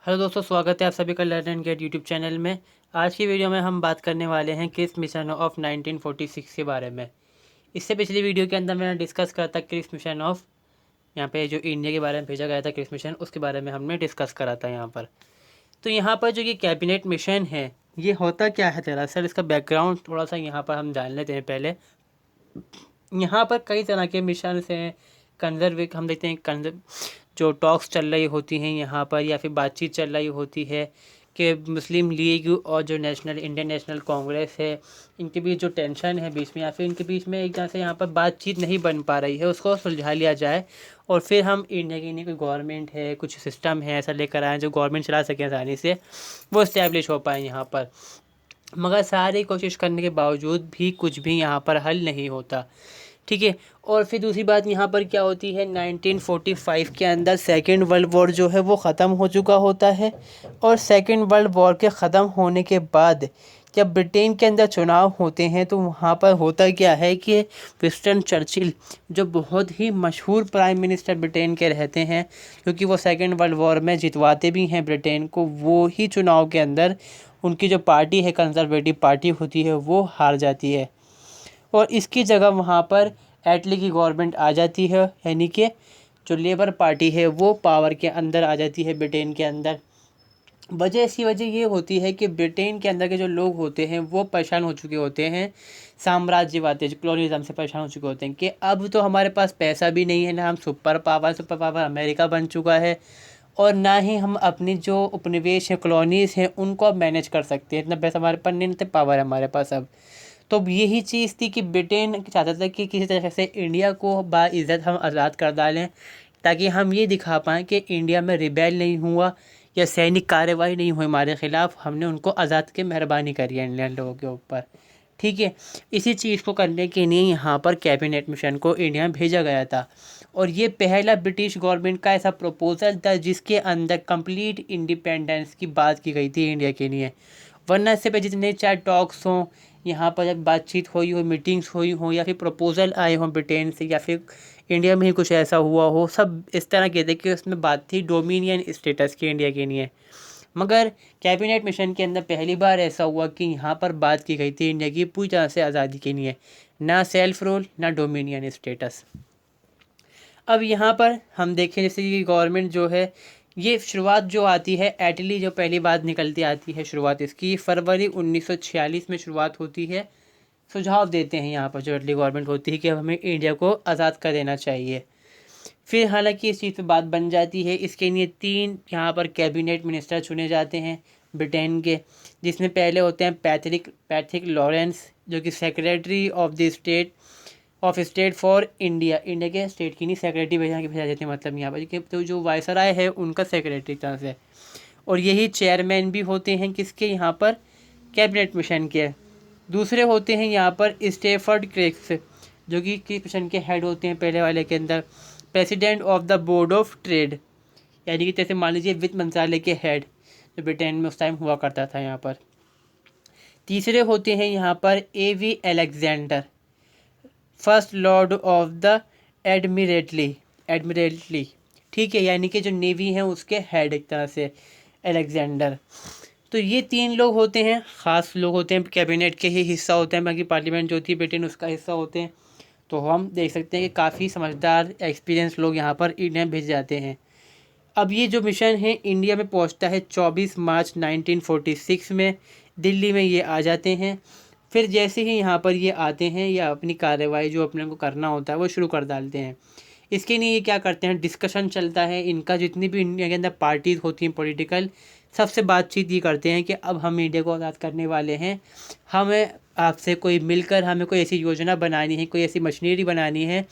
Hello दोस्तों, स्वागत है आप सभी का learn and get YouTube channel में। आज की वीडियो में हम बात करने वाले हैं क्रिस मिशन ऑफ 1946 के बारे में। इससे पिछली वीडियो के अंदर मैंने डिस्कस करा था क्रिस मिशन ऑफ, यहाँ पे जो इंडिया के बारे में भेजा गया था क्रिस मिशन, उसके बारे में हमने डिस्कस करा था यहाँ पर। तो यहाँ पर जो ये कैबिनेट मिशन है, ये होता क्या है दरअसल, इसका बैकग्राउंड थोड़ा सा यहाँ पर हम जान लेते हैं पहले। यहाँ पर कई तरह के मिशन हैं। हम देखते हैं जो टॉक्स चल रही होती हैं यहाँ पर, या फिर बातचीत चल रही होती है कि मुस्लिम लीग और जो इंडियन नेशनल कांग्रेस है, इनके बीच जो टेंशन है बीच में, या फिर इनके बीच में एक तरह से यहाँ पर बातचीत नहीं बन पा रही है, उसको सुलझा लिया जाए और फिर हम इंडिया की नहीं कोई गवर्नमेंट है, कुछ सिस्टम है ऐसा लेकर आए जो गवर्नमेंट चला सकें आसानी से, वो इस्टेब्लिश हो पाए यहाँ पर। मगर सारी कोशिश करने के बावजूद भी कुछ भी यहाँ पर हल नहीं होता, ठीक है। और फिर दूसरी बात यहाँ पर क्या होती है, 1945 के अंदर सेकेंड वर्ल्ड वॉर जो है वो ख़त्म हो चुका होता है। और सेकेंड वर्ल्ड वॉर के ख़त्म होने के बाद जब ब्रिटेन के अंदर चुनाव होते हैं तो वहाँ पर होता क्या है कि विंस्टन चर्चिल, जो बहुत ही मशहूर प्राइम मिनिस्टर ब्रिटेन के रहते हैं, क्योंकि वो सेकेंड वर्ल्ड वॉर में जितवाते भी हैं ब्रिटेन को, वो ही चुनाव के अंदर उनकी जो पार्टी है, कंजर्वेटिव पार्टी होती है, वो हार जाती है और इसकी जगह वहाँ पर एटली की गवर्नमेंट आ जाती है, यानी कि जो लेबर पार्टी है वो पावर के अंदर आ जाती है ब्रिटेन के अंदर। इसकी वजह ये होती है कि ब्रिटेन के अंदर के जो लोग होते हैं वो परेशान हो चुके होते हैं, साम्राज्यवाद कॉलोनिज्म से परेशान हो चुके होते हैं कि अब तो हमारे पास पैसा भी नहीं है, ना हम सुपर पावर अमेरिका बन चुका है, और ना ही हम अपनी जो उपनिवेश है, कॉलोनीज़ हैं, उनको अब मैनेज कर सकते हैं। इतना पैसा हमारे पास नहीं, इतने पावर है हमारे पास अब। तो यही चीज़ थी कि ब्रिटेन चाहता था कि किसी तरह से इंडिया को बाइज़्ज़त हम आज़ाद कर डालें, ताकि हम ये दिखा पाएँ कि इंडिया में रिबेल नहीं हुआ या सैनिक कार्रवाई नहीं हुई हमारे ख़िलाफ़, हमने उनको आज़ाद के मेहरबानी करी है इंडियन लोगों के ऊपर, ठीक है। इसी चीज़ को करने के लिए यहाँ पर कैबिनेट मिशन को इंडिया में भेजा गया था और ये पहला ब्रिटिश गवर्नमेंट का ऐसा प्रपोज़ल था जिसके अंदर कंप्लीट इंडिपेंडेंस की बात की गई थी इंडिया के लिए। वरना इससे पहले जितने चाहे टॉक्स हों, यहाँ पर जब बातचीत हुई हो, मीटिंग्स हुई हों, या फिर प्रपोज़ल आए हों ब्रिटेन से, या फिर इंडिया में ही कुछ ऐसा हुआ हो, सब इस तरह के थे कि उसमें बात थी डोमिनियन स्टेटस की इंडिया के लिए। मगर कैबिनेट मिशन के अंदर पहली बार ऐसा हुआ कि यहाँ पर बात की गई थी इंडिया की पूरी तरह से आज़ादी के लिए, ना सेल्फ रूल ना डोमिनियन स्टेटस। अब यहाँ पर हम देखें जैसे कि गवर्नमेंट जो है, ये शुरुआत जो आती है एटली, जो पहली बात निकलती आती है शुरुआत इसकी फरवरी 1946 में शुरुआत होती है। सुझाव देते हैं यहाँ पर जो एटली गवर्नमेंट होती है कि अब हमें इंडिया को आज़ाद कर देना चाहिए। फिर हालांकि इस चीज़ पे बात बन जाती है, इसके लिए 3 यहाँ पर कैबिनेट मिनिस्टर चुने जाते हैं ब्रिटेन के, जिसमें पहले होते हैं पैट्रिक लॉरेंस, जो कि secretary of state for India, India के स्टेट की नहीं सेक्रेटरी भेजा जाते हैं, मतलब यहाँ पर कि तो जो वायसराय है उनका सेक्रेटरी तरह से, और यही चेयरमैन भी होते हैं किसके यहाँ पर, कैबिनेट मिशन के। दूसरे होते हैं यहाँ पर स्टेफर्ड क्रिक्स, जो कि मिशन के हेड होते हैं पहले वाले के अंदर, president of the board of trade, यानी कि जैसे मान लीजिए वित्त मंत्रालय के हेड, जो ब्रिटेन में उस टाइम हुआ करता था यहाँ पर। तीसरे होते हैं यहाँ पर A.V. Alexander, first Lord of the Admiralty, ठीक है, यानी कि जो नेवी है उसके हेड एक तरह से अलेक्जेंडर। तो ये 3 लोग होते हैं, ख़ास लोग होते हैं, कैबिनेट के ही हिस्सा होते हैं, बाकी पार्लियामेंट जो थी ब्रिटेन उसका हिस्सा होते हैं। तो हम देख सकते हैं कि काफ़ी समझदार एक्सपीरियंस लोग यहाँ पर इंडिया भेजे जाते हैं। अब ये जो मिशन है इंडिया में पहुँचता है 24 मार्च 1946 में, दिल्ली में ये आ जाते हैं। फिर जैसे ही यहाँ पर ये आते हैं, या अपनी कार्रवाई जो अपने को करना होता है वो शुरू कर डालते हैं। इसके लिए ये क्या करते हैं, डिस्कशन चलता है इनका, जितनी भी इंडिया के अंदर पार्टीज होती हैं पॉलिटिकल, सबसे बातचीत ये करते हैं कि अब हम इंडिया को आज़ाद करने वाले हैं, हमें आपसे कोई मिलकर हमें कोई ऐसी योजना बनानी है, कोई ऐसी मशीनरी बनानी है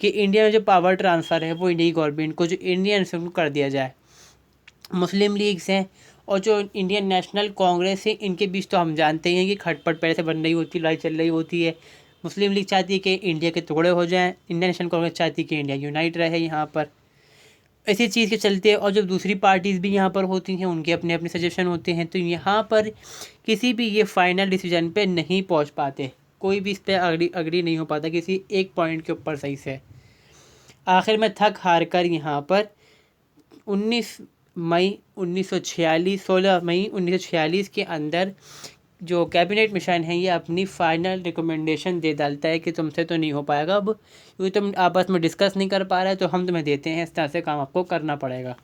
कि इंडिया में जो पावर ट्रांसफ़र है वो इंडिया की गवर्नमेंट को, जो इंडियन से उनको कर दिया जाए। मुस्लिम लीग्स हैं और जो इंडियन नेशनल कांग्रेस है, इनके बीच तो हम जानते ही हैं कि खटपट पहले से बन रही होती, लड़ाई चल रही होती है। मुस्लिम लीग चाहती है कि इंडिया के टुकड़े हो जाएं, इंडियन नेशनल कांग्रेस चाहती है कि इंडिया यूनाइट रहे यहाँ पर। इसी चीज़ के चलते, और जब दूसरी पार्टीज़ भी यहाँ पर होती हैं उनके अपने अपने सजेशन होते हैं, तो यहाँ पर किसी भी ये फाइनल डिसीजन पे नहीं पहुँच पाते, कोई भी इस पर अग्री नहीं हो पाता किसी एक पॉइंट के ऊपर सही से। आखिर में थक हार कर यहाँ पर 19 मई 1946 16 मई 1946 के अंदर जो कैबिनेट मिशन है ये अपनी फाइनल रिकमेंडेशन दे डालता है कि तुमसे तो नहीं हो पाएगा अब, क्योंकि तुम आपस में डिस्कस नहीं कर पा रहे, तो हम तुम्हें देते हैं, इस तरह से काम आपको करना पड़ेगा।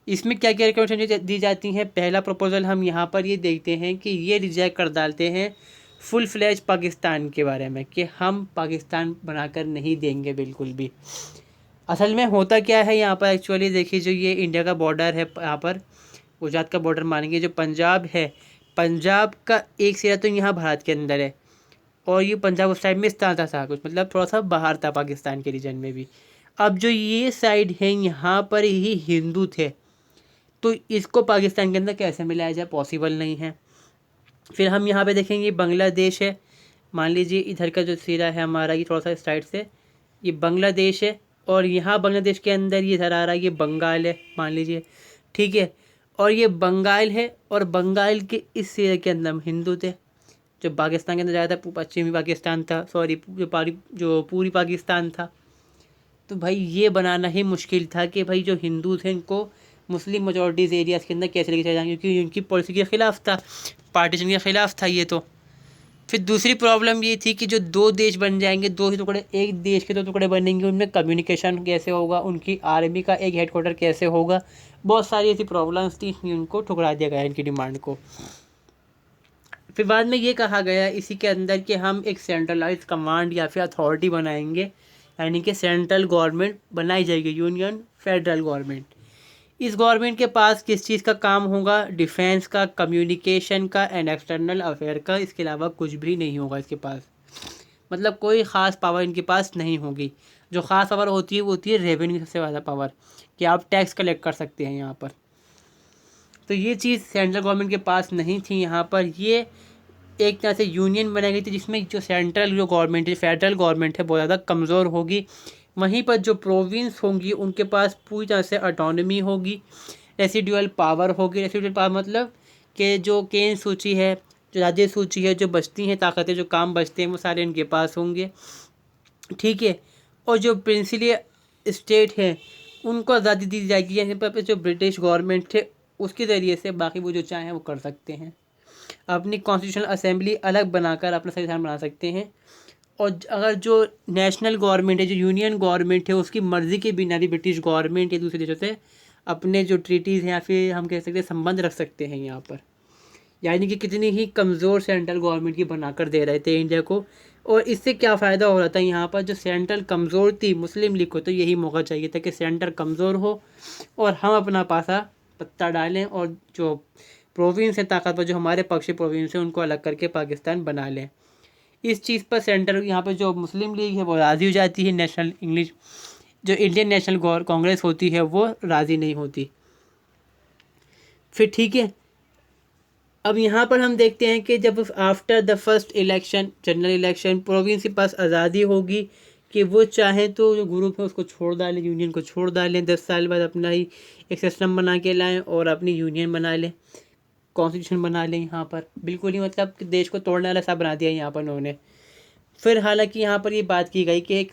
इसमें क्या क्या रिकमेंडेशन दी जाती हैं? पहला प्रपोजल हम यहाँ पर ये देखते हैं कि ये रिजेक्ट कर डालते हैं फुल फ्लैज पाकिस्तान के बारे में, कि हम पाकिस्तान बनाकर नहीं देंगे बिल्कुल भी। असल में होता क्या है यहाँ पर, एक्चुअली देखिए, जो ये इंडिया का बॉर्डर है, यहाँ पर गुजरात का बॉर्डर मानेंगे, जो पंजाब है, पंजाब का एक सिरा तो यहाँ भारत के अंदर है, और ये पंजाब उस साइड में इस तरह था कुछ, मतलब थोड़ा सा बाहर था पाकिस्तान के रीजन में भी। अब जो ये साइड है यहाँ पर ही हिंदू थे, तो इसको पाकिस्तान के अंदर कैसे मिलाया जाए? पॉसिबल नहीं है। फिर हम यहाँ पे देखेंगे बांग्लादेश है, मान लीजिए इधर का जो सिरा है हमारा, ये थोड़ा सा इस साइड से ये बांग्लादेश है, और यहाँ बांग्लादेश के अंदर ये इधर आ रहा है, ये बंगाल है मान लीजिए, ठीक है, और ये बंगाल है, और बंगाल के इस सिरे के अंदर हम हिंदू थे। जो पाकिस्तान के अंदर जाया था पश्चिमी पाकिस्तान था, सॉरी जो पूरी पाकिस्तान था। तो भाई ये बनाना ही मुश्किल था कि भाई जो हिंदू थे इनको मुस्लिम मेजॉरिटीज़ एरियाज़ के अंदर कैसे लेके चले जाएंगे, क्योंकि उनकी पॉलिसी के ख़िलाफ़ था, पार्टीशन के ख़िलाफ़ था ये तो। फिर दूसरी प्रॉब्लम ये थी कि जो दो देश बन जाएंगे, दो ही टुकड़े, एक देश के दो टुकड़े बनेंगे, उनमें कम्युनिकेशन कैसे होगा, उनकी आर्मी का एक हेडक्वार्टर कैसे होगा, बहुत सारी ऐसी प्रॉब्लम्स थी, उनको ठुकरा दिया गया इनकी डिमांड को। फिर बाद में ये कहा गया इसी के अंदर कि हम एक सेंट्रलाइज कमांड या फिर अथॉरिटी बनाएंगे, यानी कि सेंट्रल गवर्नमेंट बनाई जाएगी, यूनियन फेडरल गवर्नमेंट। इस गवर्नमेंट के पास किस चीज़ का काम होगा? डिफेंस का, कम्युनिकेशन का एंड एक्सटर्नल अफेयर का, इसके अलावा कुछ भी नहीं होगा इसके पास। मतलब कोई ख़ास पावर इनके पास नहीं होगी। जो ख़ास पावर होती है वो होती है रेवेन्यू, सबसे ज़्यादा पावर, कि आप टैक्स कलेक्ट कर सकते हैं यहाँ पर। तो ये चीज़ सेंट्रल गवर्नमेंट के पास नहीं थी यहाँ पर। ये एक तरह से यूनियन बनाई गई थी जिसमें जो सेंट्रल जो गवर्नमेंट है, फेडरल गवर्नमेंट है, बहुत ज़्यादा कमज़ोर होगी। वहीं पर जो प्रोविंस होंगी उनके पास पूरी तरह से ऑटोनॉमी होगी, रेसिडुअल पावर होगी। रेसिडुअल पावर मतलब कि जो केंद्र सूची है, जो राज्य सूची है, जो बचती हैं ताकतें, जो काम बचते हैं, वो सारे इनके पास होंगे, ठीक है। और जो प्रिंसिपली स्टेट है उनको आज़ादी दी जाएगी, यहाँ पर जो ब्रिटिश गवर्नमेंट थे उसके ज़रिए से बाकी वो जो चाहें वो कर सकते हैं। अपनी कॉन्स्टिट्यूशनल असेंबली अलग बनाकर अपना संविधान बना सकते हैं। और अगर जो नेशनल गवर्नमेंट है, जो यूनियन गवर्नमेंट है, उसकी मर्ज़ी के बिना भी ब्रिटिश गवर्नमेंट या दूसरे देशों से अपने जो ट्रीटीज़ हैं या फिर हम कह सकते हैं संबंध रख सकते हैं यहाँ पर। यानी कि कितनी ही कमज़ोर सेंट्रल गवर्नमेंट की बनाकर दे रहे थे इंडिया को। और इससे क्या फ़ायदा हो रहा था यहाँ पर, जो सेंट्रल कमज़ोर थी मुस्लिम लीग को, तो यही मौका चाहिए था कि सेंटर कमज़ोर हो और हम अपना पासा पत्ता डालें, और जो प्रोविंस है ताकतवर, जो हमारे पक्षी प्रोविंस है, उनको अलग करके पाकिस्तान बना लें। इस चीज़ पर सेंटर यहाँ पर जो मुस्लिम लीग है वो राज़ी हो जाती है, नेशनल इंग्लिश जो इंडियन नेशनल कांग्रेस होती है वो राज़ी नहीं होती। फिर ठीक है, अब यहाँ पर हम देखते हैं कि जब after the first election, general election, province के पास आज़ादी होगी कि वो चाहें तो जो ग्रुप है उसको छोड़ डालें, यूनियन को छोड़ डालें, 10 साल बाद अपना ही एक सिस्टम बना के लाएं और अपनी यूनियन बना लें, कॉन्स्टिट्यूशन बना लें। यहाँ पर बिल्कुल ही मतलब कि देश को तोड़ने वाला सा बना दिया यहाँ पर उन्होंने। फिर हालांकि यहाँ पर ये बात की गई कि एक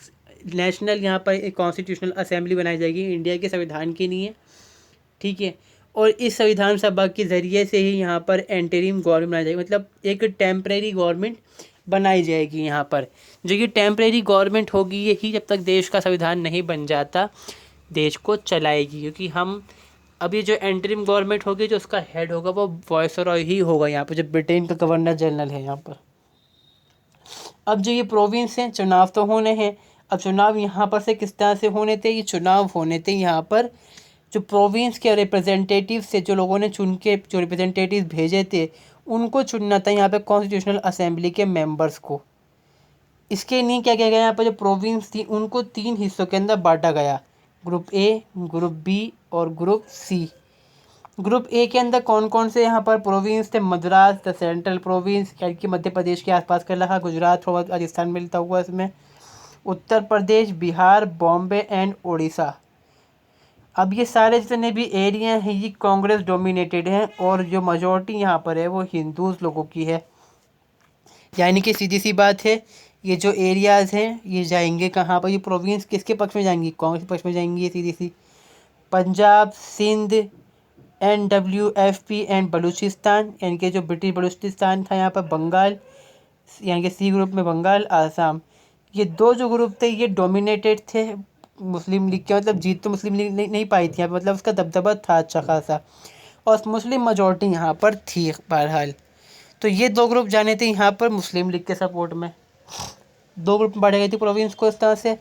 नेशनल यहाँ पर एक कॉन्स्टिट्यूशनल असेंबली बनाई जाएगी इंडिया के संविधान के लिए, ठीक है। और इस संविधान सभा के ज़रिए से ही यहाँ पर एंटरिम गवर्नमेंट बनाई जाएगी, मतलब एक टेम्परेरी गवर्नमेंट बनाई जाएगी यहाँ पर। जो ये टेम्परेरी गवर्नमेंट होगी यही जब तक देश का संविधान नहीं बन जाता देश को चलाएगी, क्योंकि हम अभी जो एंटरिम गवर्नमेंट होगी जो उसका हेड होगा वो वायसरॉय ही होगा यहाँ पर, जो ब्रिटेन का गवर्नर जनरल है यहाँ पर। अब जो ये प्रोविंस हैं, चुनाव तो होने हैं। अब चुनाव यहाँ पर से किस तरह से होने थे? ये चुनाव होने थे यहाँ पर जो प्रोविंस के रिप्रेजेंटेटिव से, जो लोगों ने चुन के जो रिप्रेजेंटेटिव भेजे थे उनको चुनना था यहाँ पे कॉन्स्टिट्यूशनल असेंबली के मेंबर्स को। इसके लिए क्या किया गया, यहाँ पर जो प्रोविंस थी उनको 3 हिस्सों के अंदर बांटा गया, ग्रुप ए, ग्रुप बी और ग्रुप सी। ग्रुप ए के अंदर कौन कौन से यहाँ पर प्रोविंस थे? मद्रास, द सेंट्रल प्रोविंस, यानी कि मध्य प्रदेश के आसपास का इलाका, गुजरात थोड़ा राजस्थान मिलता हुआ इसमें, उत्तर प्रदेश, बिहार, बॉम्बे एंड उड़ीसा। अब ये सारे जितने भी एरिया हैं ये कांग्रेस डोमिनेटेड हैं और जो मेजॉरिटी यहाँ पर है वो हिंदूज लोगों की है। यानी कि सीधी सी बात है, ये जो एरियाज़ हैं ये जाएंगे कहाँ पर? ये प्रोविंस किसके पक्ष में जाएंगी? कांग्रेस के पक्ष में जाएंगी। ये सीधी सी पंजाब, सिंध, NWFP एंड बलूचिस्तान, यानी कि जो ब्रिटिश बलूचिस्तान था यहाँ पर, बंगाल, यानी कि सी ग्रुप में बंगाल, आसाम, ये दो जो ग्रुप थे ये डोमिनेटेड थे मुस्लिम लीग के। मतलब जीत तो मुस्लिम लीग नहीं पाई थी यहाँ पर, मतलब उसका दबदबा था अच्छा खासा, और मुस्लिम मेजॉरिटी यहाँ पर थी बहरहाल। तो ये दो ग्रुप जाने थे यहाँ पर मुस्लिम लीग के सपोर्ट में, दो ग्रुप में बांटे गए थे प्रोविंस को इस तरह से।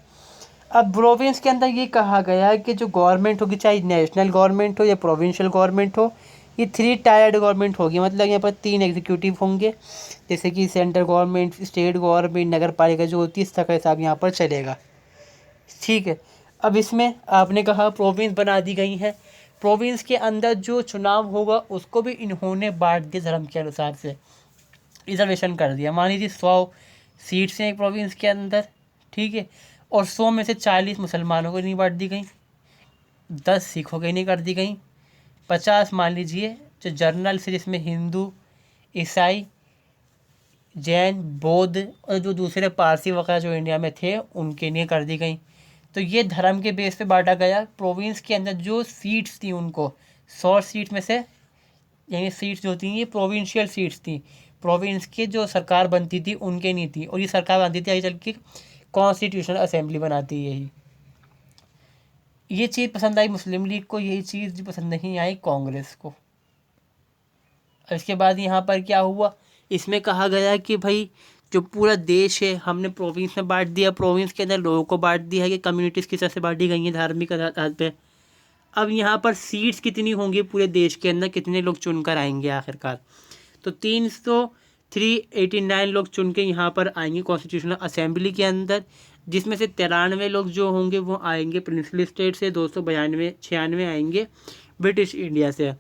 अब प्रोविंस के अंदर ये कहा गया कि जो गवर्नमेंट होगी, चाहे नेशनल गवर्नमेंट हो या प्रोविंशियल गवर्नमेंट हो, ये 3 टायर्ड गवर्नमेंट होगी। मतलब यहाँ पर 3 एग्जीक्यूटिव होंगे, जैसे कि सेंट्रल गवर्नमेंट, स्टेट गवर्नमेंट, नगर पालिका जो होती है, इस तरह का हिसाब यहाँ पर चलेगा। ठीक है, अब इसमें आपने कहा प्रोविंस बना दी गई हैं। प्रोविंस के अंदर जो चुनाव होगा उसको भी इन्होंने बांट दिया धर्म के अनुसार से, रिजर्वेशन कर दिया। मान लीजिए 100 सीट्स हैं एक प्रोविंस के अंदर, ठीक है, और 100 में से 40 मुसलमानों को नहीं बांट दी गई, 10 सिखों को नहीं कर दी गई, 50 मान लीजिए जो जर्नल से, जिसमें हिंदू, ईसाई, जैन, बौद्ध और जो दूसरे पारसी वगैरह जो इंडिया में थे उनके लिए कर दी गई। तो ये धर्म के बेस पे बांटा गया। प्रोविंस के अंदर जो सीट्स थी उनको 100 सीट में से, यानी सीट्स जो थी ये प्रोविंशियल सीट्स थी, प्रोविंस के जो सरकार बनती थी उनके नहीं थी, और ये सरकार बनती थी आगे चल के कॉन्स्टिट्यूशनल असेंबली बनाती है यही। ये चीज़ पसंद आई मुस्लिम लीग को, यही चीज़ पसंद नहीं आई कांग्रेस को। इसके बाद यहाँ पर क्या हुआ, इसमें कहा गया कि भाई जो पूरा देश है हमने प्रोविंस में बांट दिया, प्रोविंस के अंदर लोगों को बांट दिया है कि कम्युनिटीज़ किस तरह से बांटी गई हैं धार्मिक आधार पे। अब यहाँ पर सीट्स कितनी होंगी पूरे देश के अंदर, कितने लोग चुनकर आएंगे आखिरकार, तो 389 लोग चुन के यहाँ पर आएंगे कॉन्स्टिट्यूशनल असेंबली के अंदर, जिसमें से 93 लोग जो होंगे वो आएंगे प्रिंसली स्टेट से, 296 आएंगे ब्रिटिश इंडिया से।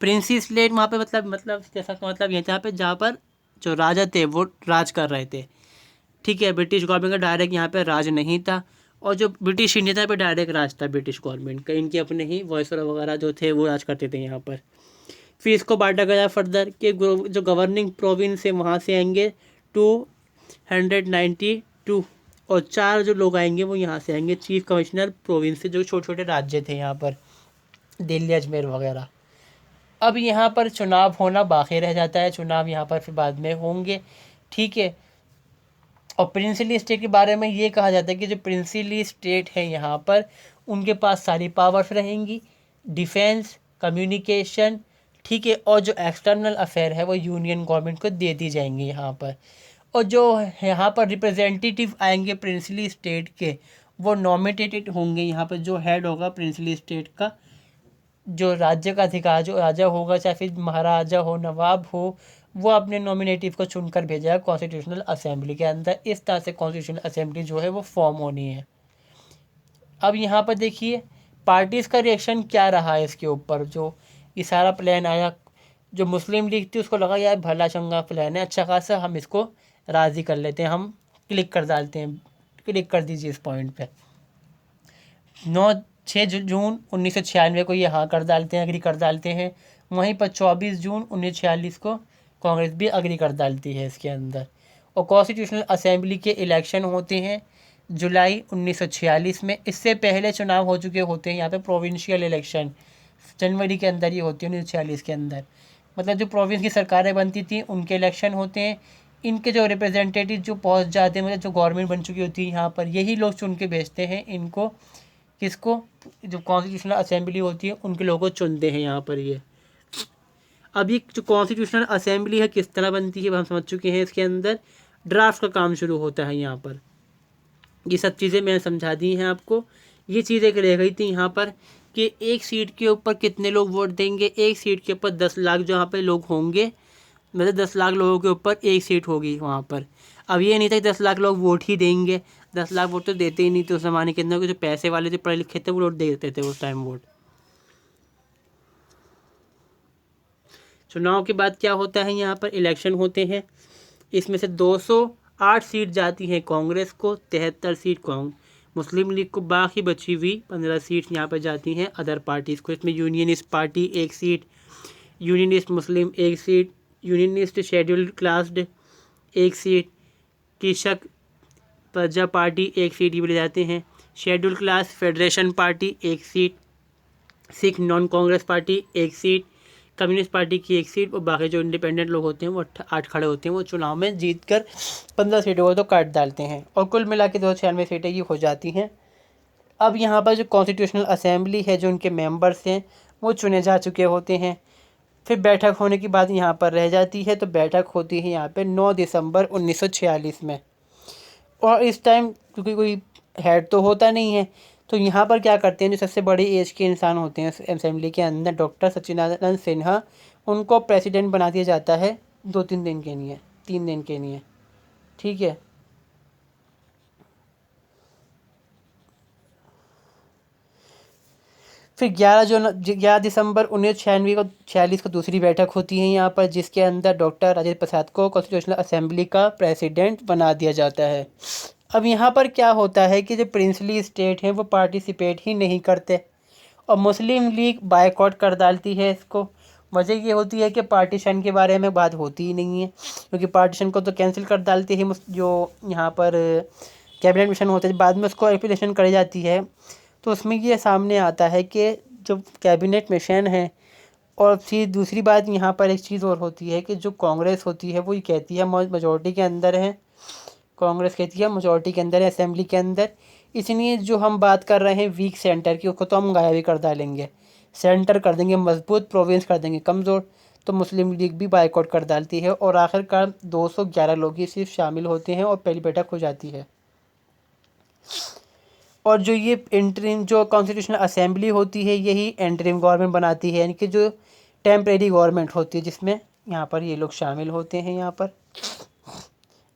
प्रिंसी स्टेट वहाँ पे मतलब जैसा का मतलब ये था पे जहाँ पर जो राजा थे वो राज कर रहे थे, ठीक है, ब्रिटिश गवर्नमेंट का डायरेक्ट यहाँ पे राज नहीं था, और जो ब्रिटिश इंडिया था पे डायरेक्ट राज था ब्रिटिश गवर्नमेंट का, इनके अपने ही वॉइसर वगैरह जो थे वो राज करते थे यहाँ पर। फिर इसको बांटा गया फर्दर कि जो गवर्निंग प्रोविंस है वहाँ से आएंगे 292, और 4 जो लोग आएंगे वो यहाँ से आएंगे चीफ कमिश्नर प्रोविंस से, जो छोटे छोटे राज्य थे यहाँ पर, दिल्ली, अजमेर वगैरह। अब यहाँ पर चुनाव होना बाकी रह जाता है, चुनाव यहाँ पर फिर बाद में होंगे, ठीक है। और प्रिंसली स्टेट के बारे में ये कहा जाता है कि जो प्रिंसली स्टेट है यहाँ पर उनके पास सारी पावर्स रहेंगी, डिफेंस, कम्युनिकेशन, ठीक है, और जो एक्सटर्नल अफेयर है वो यूनियन गवर्नमेंट को दे दी जाएंगी यहाँ पर। और जो यहाँ पर रिप्रेजेंटेटिव आएंगे प्रिंसली स्टेट के, वो नॉमिनेटेड होंगे यहाँ पर, जो हेड होगा प्रिंसली स्टेट का, जो राज्य का अधिकार, जो राजा होगा, चाहे फिर महाराजा हो, नवाब हो, वो अपने नॉमिनेटिव को चुनकर भेजेगा कॉन्स्टिट्यूशनल असेंबली के अंदर। इस तरह से कॉन्स्टिट्यूशनल असेंबली जो है वो फॉर्म होनी है। अब यहाँ पर देखिए पार्टीज़ का रिएक्शन क्या रहा है इसके ऊपर। जो ये सारा प्लान आया, जो मुस्लिम लीग थी उसको लगा यार भला चंगा प्लान है, अच्छा खासा, हम इसको राज़ी कर लेते हैं, हम क्लिक कर डालते हैं, क्लिक कर दीजिए इस पॉइंट पे। 6 जून 1996 को ये हाँ कर डालते हैं, अग्री कर डालते हैं। वहीं पर 24 जून 1946 को कांग्रेस भी अग्री कर डालती है इसके अंदर। और कॉन्स्टिट्यूशनल असेंबली के इलेक्शन होते हैं जुलाई 1946 में। इससे पहले चुनाव हो चुके होते हैं यहाँ पे प्रोविंशियल इलेक्शन, जनवरी के अंदर ही होती है 1946 के अंदर। मतलब जो प्रोविंस की सरकारें बनती थी उनके इलेक्शन होते हैं, इनके जो रिप्रेजेंटेटिव जो पहुँच जाते हैं, मतलब जो गवर्नमेंट बन चुकी होती है यहाँ पर, यही लोग चुन के भेजते हैं इनको, किसको, जो कॉन्स्टिट्यूशनल असेंबली होती है उनके लोगों को चुनते हैं यहाँ पर ये। अब ये जो कॉन्स्टिट्यूशनल असेंबली है किस तरह बनती है हम समझ चुके हैं। इसके अंदर ड्राफ्ट का काम शुरू होता है यहाँ पर, ये सब चीज़ें मैंने समझा दी हैं आपको। ये चीज़ एक रह गई थी यहाँ पर कि एक सीट के ऊपर कितने लोग वोट देंगे। एक सीट के ऊपर 10 लाख जो यहाँ पर लोग होंगे, मतलब 10 लाख लोगों के ऊपर एक सीट होगी वहाँ पर। अब ये नहीं था कि 10 लाख लोग वोट ही देंगे, 10 लाख वोट तो देते ही नहीं थे उस ज़माने के अंदर, जो पैसे वाले थे, पढ़े लिखे थे, वो वोट देते थे उस टाइम वोट। चुनाव के बाद क्या होता है, यहाँ पर इलेक्शन होते हैं। इसमें से 208 सीट जाती हैं कांग्रेस को, 73 सीट मुस्लिम लीग को, बाकी बची हुई 15 सीट यहाँ पर जाती हैं अदर पार्टीज़ को। इसमें यूनियनिस्ट पार्टी 1 सीट, यूनियनिस्ट मुस्लिम 1 seat, unionist scheduled classed 1 seat, कृषक प्रजा पार्टी 1 सीट, ये ले जाते हैं। Schedule class federation party 1 seat, Sikh non Congress party 1 seat, communist party की 1 सीट और बाकी जो इंडिपेंडेंट लोग होते हैं वो 8 खड़े होते हैं। वो चुनाव में जीत कर 15 सीटों को तो काट डालते हैं और कुल मिला के 296 सीटें ये हो जाती हैं। अब यहाँ पर जो कॉन्स्टिट्यूशनल असेंबली है, जो उनके मेंबर्स हैं वो चुने जा चुके होते हैं। फिर बैठक होने की बात यहाँ पर रह जाती है, तो बैठक होती है यहाँ पे 9 दिसंबर 1946 में। और इस टाइम क्योंकि कोई हेड तो होता नहीं है, तो यहाँ पर क्या करते हैं, जो सबसे बड़ी एज के इंसान होते हैं असेंबली के अंदर, डॉक्टर सच्चिदानंद सिन्हा, उनको प्रेसिडेंट बना दिया जाता है 2-3 दिन के लिए, 3 दिन के लिए। ठीक है। फिर 11 दिसंबर 1946 को दूसरी बैठक होती है यहाँ पर, जिसके अंदर डॉक्टर राजेंद्र प्रसाद को कॉन्स्टिट्यूशनल असेंबली का प्रेसिडेंट बना दिया जाता है। अब यहाँ पर क्या होता है कि जो प्रिंसली स्टेट हैं वो पार्टिसिपेट ही नहीं करते और मुस्लिम लीग बायकॉट कर डालती है इसको। वजह ये होती है कि पार्टीशन के बारे में बात होती ही नहीं है, क्योंकि पार्टीशन को तो कैंसिल कर डालती है जो यहाँ पर कैबिनेट मिशन होता है। बाद में उसको एप्लीकेशन करी जाती है, तो उसमें ये सामने आता है कि जो कैबिनेट मिशन है। और फिर दूसरी बात यहाँ पर एक चीज़ और होती है कि जो कांग्रेस होती है वो ये कहती है मेजोरिटी के अंदर है, कांग्रेस कहती है मेजोरिटी के अंदर है असेंबली के अंदर, इसलिए जो हम बात कर रहे हैं वीक सेंटर की उसको तो हम गायब ही कर डालेंगे, सेंटर कर देंगे मजबूत, प्रोविंस कर देंगे कमज़ोर। तो मुस्लिम लीग भी बायकॉट कर डालती है और आखिरकार 211 लोग ही सिर्फ शामिल होते हैं और पहली बैठक हो जाती है। और जो ये इंटरिम जो कॉन्स्टिट्यूशनल असेंबली होती है यही इंटरिम गवर्नमेंट बनाती है, यानी कि जो टेम्परेरी गवर्नमेंट होती है, जिसमें यहाँ पर ये लोग शामिल होते हैं। यहाँ पर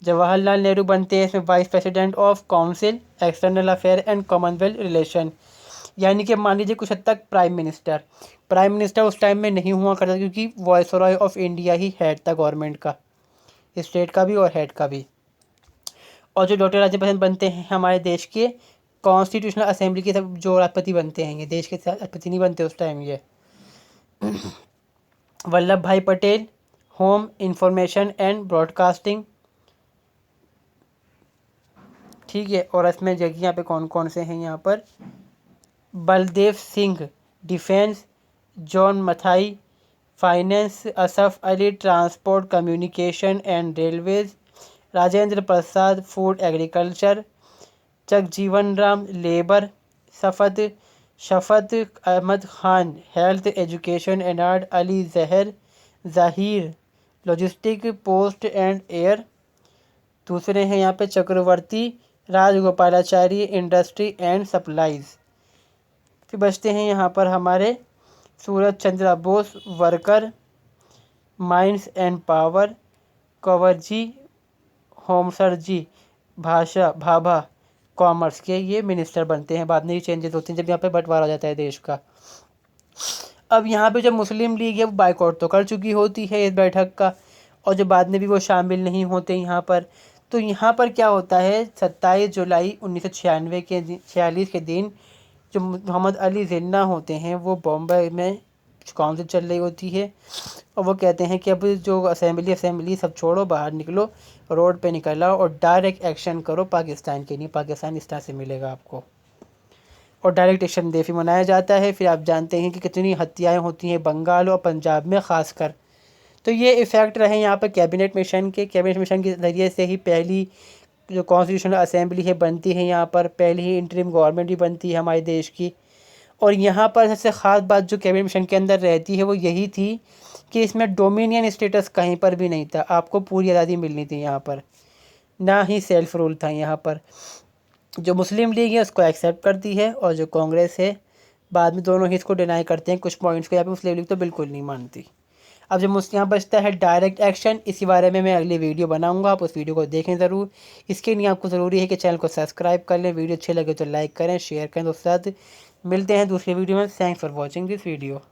जवाहरलाल नेहरू बनते हैं इसमें vice president of council external affair and Commonwealth relation, यानी कि मान लीजिए कुछ हद तक प्राइम मिनिस्टर उस टाइम में नहीं हुआ करता, क्योंकि viceroy of India he head था गवर्नमेंट का, स्टेट का भी और हेड का भी। और जो डॉक्टर राजेंद्र प्रसाद बनते हैं हमारे देश के कॉन्स्टिट्यूशनल असेंबली के सब जो राष्ट्रपति बनते हैं, ये देश के राष्ट्रपति नहीं बनते उस टाइम। ये वल्लभ भाई Patel, home information and broadcasting. ठीक है। और इसमें जगह यहाँ पे कौन कौन से हैं, यहाँ पर Baldev Singh defence, John Mathai finance, Asaf Ali transport communication and railways, Rajendra Prasad food agriculture, Jagjivan Ram labour, Shafat Ahmad Khan health education and art, Ali Zaheer logistic post and air. दूसरे हैं यहाँ पे Chakravarti Rajagopalachari industry and supplies. फिर बचते हैं यहाँ पर हमारे Suraj Chandra Bose worker mines and power, Cooverji होमसर जी भाभा कॉमर्स के ये मिनिस्टर बनते हैं। बाद में ही चेंजेस होते हैं जब यहाँ पे बंटवारा हो जाता है देश का। अब यहाँ पे जब मुस्लिम लीग है वो बाइकआउट तो कर चुकी होती है इस बैठक का, और जो बाद में भी वो शामिल नहीं होते यहाँ पर। तो यहाँ पर क्या होता है, 27 जुलाई 1946 के दिन जो मोहम्मद अली जिन्ना होते हैं वो बॉम्बे में काउंसिल चल रही होती है, और वो कहते हैं कि अब जो असेंबली सब छोड़ो, बाहर निकलो, रोड पे निकल आओ और डायरेक्ट एक्शन करो पाकिस्तान के लिए, पाकिस्तान इस तरह से मिलेगा आपको। और डायरेक्ट एक्शन डे भी मनाया जाता है। फिर आप जानते हैं कि कितनी हत्याएं होती हैं बंगाल और पंजाब में ख़ासकर। तो ये इफ़ेक्ट रहे यहाँ पर कैबिनेट मिशन के ज़रिए से ही पहली जो कॉन्स्टिट्यूशनल असेंबली है बनती है, यहाँ पर पहली ही इंटरिम गवर्नमेंट भी बनती है हमारे देश की। और यहाँ पर सबसे ख़ास बात जो कैबिनेट मिशन के अंदर रहती है वो यही थी कि इसमें डोमिनियन स्टेटस कहीं पर भी नहीं था, आपको पूरी आज़ादी मिलनी थी यहाँ पर, ना ही सेल्फ रूल था यहाँ पर। जो मुस्लिम लीग है उसको एक्सेप्ट करती है और जो कांग्रेस है बाद में दोनों ही इसको डिनाई करते हैं, कुछ पॉइंट्स को। यहाँ पे मुस्लिम लीग तो बिल्कुल नहीं मानती। अब जो यहाँ बचता है डायरेक्ट एक्शन, इसी बारे में मैं अगली वीडियो बनाऊंगा, आप उस वीडियो को देखें ज़रूर। इसके लिए आपको ज़रूरी है कि चैनल को सब्सक्राइब कर लें, वीडियो अच्छे लगे तो लाइक करें, शेयर करें दोस्तों साथ। मिलते हैं दूसरी वीडियो में। Thanks for watching this video.